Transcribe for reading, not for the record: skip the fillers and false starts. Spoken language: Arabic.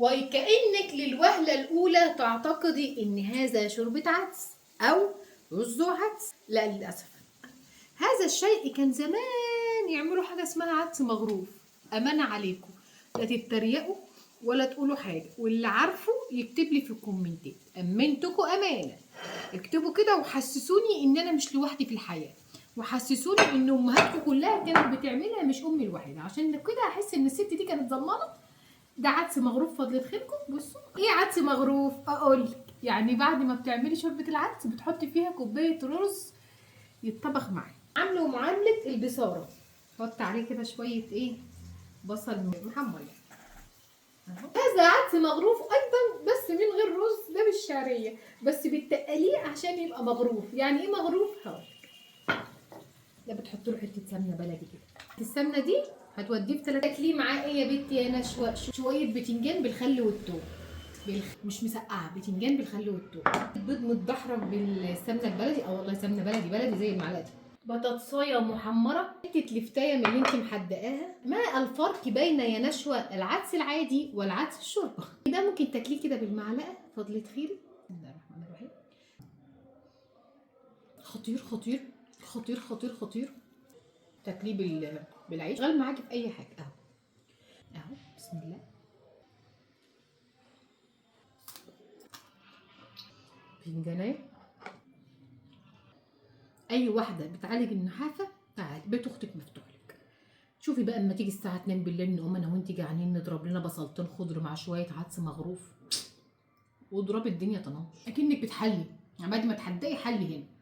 وكأنك للوهلة الأولى تعتقدي إن هذا شوربة عدس أو رز وعدس. لا للأسف، هذا الشيء كان زمان يعملوا حاجة اسمها عدس مغروف. أمانة عليكم، لا تتريقوا ولا تقولوا حاجة، واللي عارفه يكتب لي في الكومنتات. أمنتكم أمانة، اكتبوا كده وحسسوني إن أنا مش لوحدي في الحياة، وحسسوني إن أمهاتكم كلها كانت بتعملها، مش أمي الوحيدة، عشان كده أحس إن الست دي كانت ظلمانة. ده عدس مغروف فضلة خيركم. بصوا ايه عدس مغروف، اقولك يعني بعد ما بتعملي شوربه العدس بتحطي فيها كوبايه رز يتطبخ معاه. عامله معامله البصاره، حط عليه كده شويه ايه، بصل محمر يعني. هذا عدس مغروف ايضا بس من غير رز، ده بالشعريه بس بتقليه عشان يبقى مغروف. يعني ايه مغروف؟ هقولك. ده بتحط له حته سمنه بلدي كده، السمنه دي هتوديه في 3. تاكليه معاه ايه يا بنتي؟ يا نشوى شويه بتنجان بالخل والثوم، مش مسقعه، بتنجان بالخل والثوم، بيض متدحرج بالسمنه البلدي. اه والله سمنه بلدي بلدي زي المعلقه دي، بطاطسايه محمره، حته لفتايه من اللي انت محدقاها. ما الفرق بين يا نشوى العدس العادي والعدس الشوربه؟ ده ممكن تاكليه كده بالمعلقه فضلة خيري. بسم الله الرحمن الرحيم. خطير خطير خطير خطير خطير. تاكليه بالعيش، شغال معاكي في اي حاجه. اهو اهو بسم الله. فنجانيه. اي واحده بتعالج النحافه تعالي بيت اختك مفتوح لك. شوفي بقى اما تيجي الساعه 2 بالليل نقوم انا وانت جعانين نضرب لنا بصلتين خضر مع شويه عدس مغروف، واضربي الدنيا طناش اكنك بتحلي. بعد ما تحدقي حلي هنا.